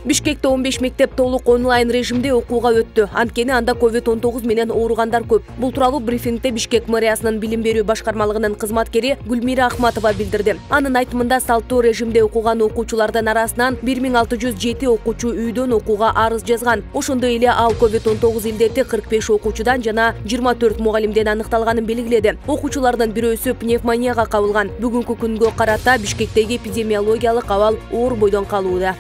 Бишкекте 15 мектеп толук онлайн режимде окууга өттү. Анткени анда COVID-19 менен ооругандар көп. Бул тууралуу брифингде Бишкек мэриясынын билим берүү башкармалыгынын кызматкери Гүлмира Ахматова билдирди. Анын айтымында салттуу режимде окуган окуучулардын арасынан 1607 окуучу үйдөн окууга арыз жазган. Ошондой эле ал COVID-19 илдети 45 окуучудан жана 24 мугалимден аныкталганын белгиледи. Окуучулардын бирөөсү пневмонияга кабылган. Бүгүнкү күнгө карата Бишкектеги эпидемиологиялык абал оор бойдон калууда.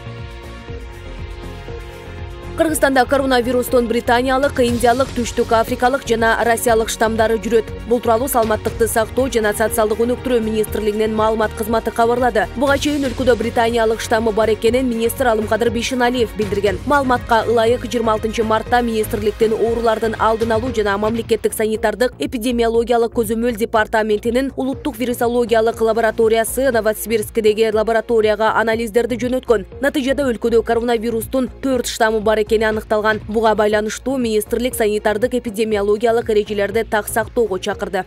Кыргызстанда коронавирустун британиялык, индиялык, түштүк африкалык жана россиялык штамдары жүрөт. Бул тууралуу Саламаттыкты сактоо жана социалдык өнүктүрүү министрлигинин маалымат кызматы кабарлады. Буга чейин өлкөдө британиялык штаммы бар экенин министр Алымкадыр Бишеналиев билдирген. Маалыматка ылайык 26 мартта министрликтин оорулардын алдын алуу жана мамлекеттик санитардык эпидемиологиялык көзөмөл департаментинин улуттук вирусологиялык лабораториясы Новосибирскидеги лабораторияга анализдерди жөнөткөн. Натыйжада өлкөдө коронавирустун 4 штаммы бар экени аныкталган. Буга байланыштуу министрлик санитардык эпидемиологиялык эрежелерди так сактоого чакырды.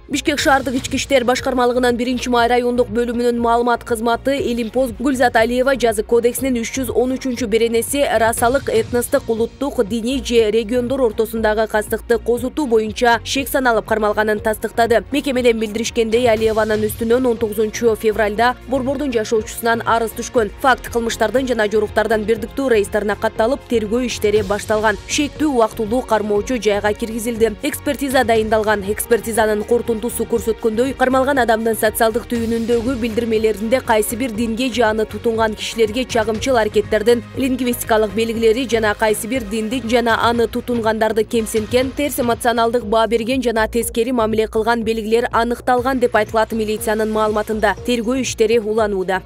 Бишкек шаардык ички иштер башкармалыгынын 1-май райондук бөлүмүнүн маалымат кызматы Элимпоз Гүлзат Алиева жазык кодексинин 313 беренеси расалык, этностук, улуттук, диний же региондор ортосундагы кастыкты козутуу боюнча шек саналып кармалганын тастыктады. Мекемеден билдиришкендей, Алиеванын үстүнөн 19 февралда борбордун жашоочусунан арыз түшкөн. Факт кылмыштардын жана жоруктардын бирдиктүү реестерине катталып, тергөө иштери башталган. Шектүү убактылуу кармоочу жайга киргизилди. Экспертиза дайындалган. Экспертизанын су көрсөткөндөй, кармалган адамдын социалдык түйүнүндөгү билдирмелеринде кайсы бир динге же аны тутунган кишилерге чагымчыл аракеттердин лингвистикалык белгилери жана кайсы бир динди жана аны тутунгандарды кемсинткен, терс эмоционалдык баа берген жана тескери мамиле кылган белгилер аныкталган деп айтылат милициянын маалыматында. Тергөө иштери уланууда.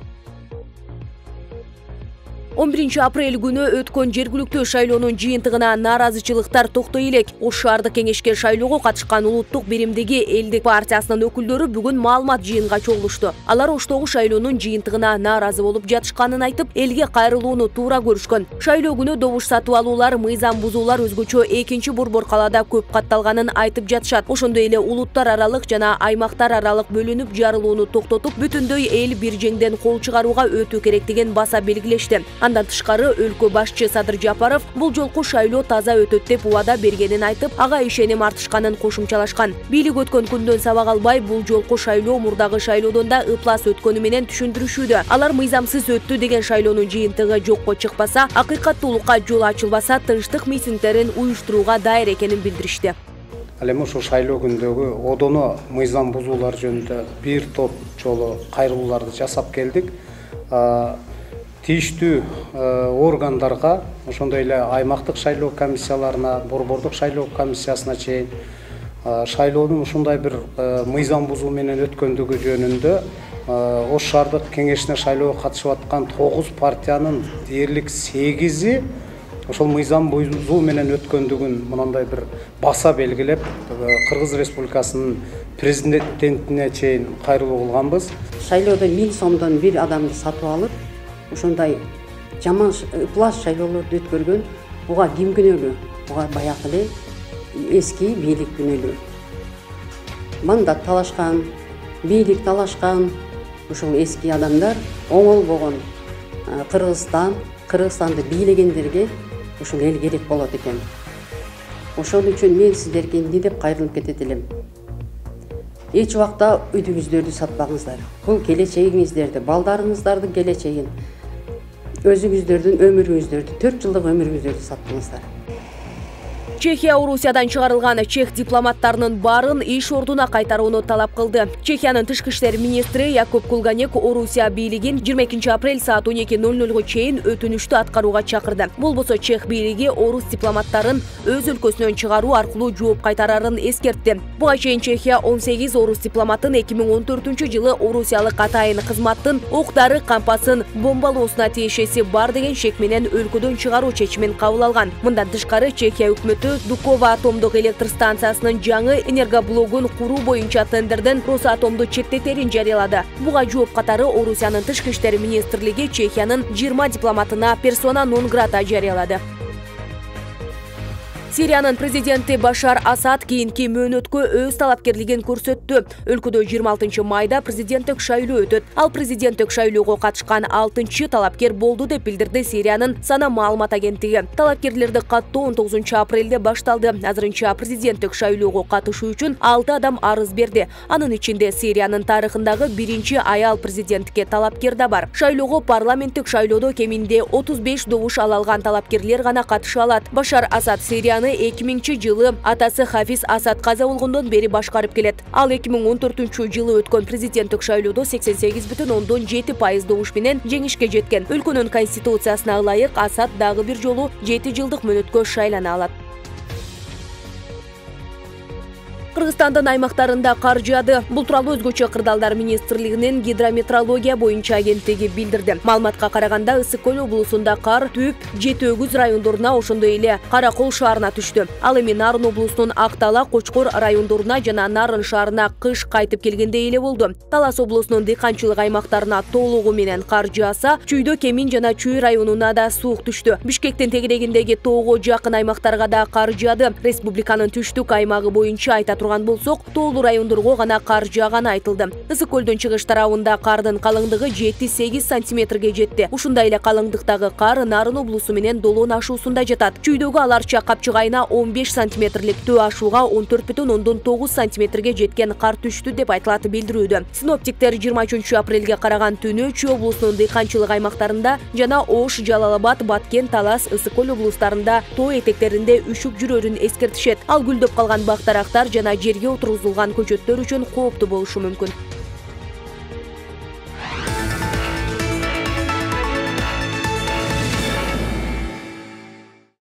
11 апрель күнү өткөн жергиликтүү шайлоонун жыйынтыгына нааразычылыктар токтой элек. Ош шаардык кеңешке шайлоого катышкан улуттук биримдиги Элдик партиясынын өкүлдөрү бүгүн маалымат жыйынга чогулушту. Алар Оштогу шайлоонун жыйынтыгына нааразы болуп жатышканын айтып, элге кайрылууну туура көрүшкөн. Шайлоо күнү добуш сатып алуулар, мыйзам бузуулар өзгөчө экинчи борбор калаада көп катталганын айтып жатышат. Ошондой эле улуттар аралык жана аймактар аралык бөлүнүп жарылууну токтотуп, бүтүндөй эл бир жеңден кол чыгарууга өтүү керектигин баса белгилешти. Андан тышкары өлкө башчы Садыр Жапаров бул жолку шайлоо таза өтөт деп убада бергенин айтып, ага ишеним артышканын кошумчалашкан. Бийлик өткөн күндөн сабак албай, бул жолку шайлоо мурдагы шайлоодон да ыплас өткөнү менен түшүндүрүшүүдө. Алар мыйзамсыз өттү деген шайлоонун жыйынтыгы жокко чыкпаса, акыйкаттуулукка жол ачылбаса, тынчтык митингдерин уюштурууга дайыр экенин билдиришти. Ал эми ошол шайлоо күндөгү одоно мыйзам бузуулар жөнүндө бир топ жолу кайрылууларды жасап келдик. Тийиштүү органдарга, ошондой эле аймактык шайлоо комиссияларына, борбордук шайлоо комиссиясына чейин шайлоонун ушундай бир мыйзам бузуу менен өткөндүгү жөнүндө Ош шаардык кеңешине шайлоого катышып аткан 9 партиянын дээрлик 8-и ошол мыйзам бузуу менен өткөндүгүн мындай бир баса белгилеп, Кыргыз Республикасынын президентине чейин кайрылуу кылганбыз. Шайлоодо 1000 сомдон бир адамды сатып алып, ошондой жаман ыплас шайлоолорду өткөргөн, буга ким күнөөлүү? Буга баягы эле эски бийлик күнөөлүү. Мандат талашкан, бийлик талашкан, ушул эски адамдар оңолбогон Кыргызстанды бийлегендерге ушул эл керек болот экен. Ошон үчүн мен сиздерге эмне деп кайрылып кетет элем. Эч убакта үйдүңүздөрдү сатпаңыздар. Бул келечегиңиздерди, балдарыңыздардын келечегин, өзүңүздөрдүн өмүрүңүздөрдү, 4 жылдык өмүрүңүздөрдү сатпаңыздар. Чехия Орусиядан чыгарылган чех дипломаттарынын баарын иш ордуна кайтарууну талап кылды. Чехиянын тышкы иштер министри Якуб Кулганек Орусия бийлигин 22 апрель саат 12:00 чейин өтүнүштү аткарууга чакырды. Болбосо чех бийлиги орус дипломаттарын өз өлкөсүнөн чыгаруу аркылуу жооп кайтарарын эскертти. Буга чейин Чехия 18 орус дипломатын 2014-жылы орусиялык атайын кызматтын ок-дары кампасын бомбалоосуна тиешеси бар деген шек менен өлкөдөн чыгаруу чечимин кабыл алган. Мындан тышкары Чехия өкмөтү Дуково атомдук электр станциясынын жаңы энергоблогун куруу боюнча тендерден Росатомду чектетерин жарыялады. Буга жооп катары Орусиянын тышкы иштер министрлиги Чехиянын 20 дипломатына персона нон грата жарыялады. Сириянын президенти Башар Асад кийинки мөөнөткө өз талапкерлигин көрсөттү. Өлкөдө 26 майда президенттик шайлоо өтөт. Ал президенттик шайлоого катышкан 6-чы талапкер болду деп билдирди Сириянын Сана маалымат агенттиги. Талапкерлерди каттоо 19 апрелде башталды. Азырынча президенттик шайлоого катышуу үчүн 6 адам арыз берди. Анын ичинде Сириянын тарыхындагы биринчи аял президенттикке талапкер да бар. Шайлоого парламенттик шайлоодо кеминде 35 добуш ала алган талапкерлер гана катыша алат. Башар Асад Сирияны 2000-жылы атасы Хафиз Асад каза болгондон бери башкарып келет. Ал 2014-жылы өткөн президенттик шайлоодо 88,7% добуш менен жеңишке жеткен. Өлкөнүн конституциясына ылайык Асад дагы бир жолу 7 жылдык мөөнөткө шайлана алат. Кыргызстандын аймактарында кар жаады. Бул тууралуу Өзгөчө кырдаалдар министрлигинин гидрометеорология боюнча агенттиги билдирди. Маалыматка караганда Ысык көл облусунда кар Түп, Жети Өгүз райондоруна ошондой эле Каракол шаарына түштү. Ал эми Нарын облусунун Актала, Кочкор райондоруна жана Нарын шаарына кыш кайтып келгендей эле болду. Талас облусунун дыйканчылык аймактарына толугу менен кар жааса, Чүйдө, Кемин жана Чүй районуна да суук түштү. Бишкектин тегерегиндеги тоого жакын аймактарга да кар жаады. Республиканын түштүк аймагы боюнча айта болсок, тоолуу райондорго гана кар жааганы айтылды. Ысык көлдүн чыгыш тарабында кардын калыңдыгы 7-8 сантиметрге жетти. Ушундай эле калыңдыктагы кар Нарын облусу менен Долоон ашуусунда жатат. Чүйдөгү аларча капчыгайына 15 сантиметрлик, Төө ашууга 14,9 сантиметрге жеткен кар түштү деп айтылат билдирүүдө. Синоптиктер 23 апрелге караган түнү Чүй облусунун дыйканчылык аймактарында жана Ош, Жалал-Абад, Баткен, Талас, Ысык көл облустарында тоо этектеринде үшүк жүрөрүн эскертишет. Ал гүлдөп калган бактарактар жана жерге отургузулган көчөттөр үчүн кооптуу болушу мүмкүн.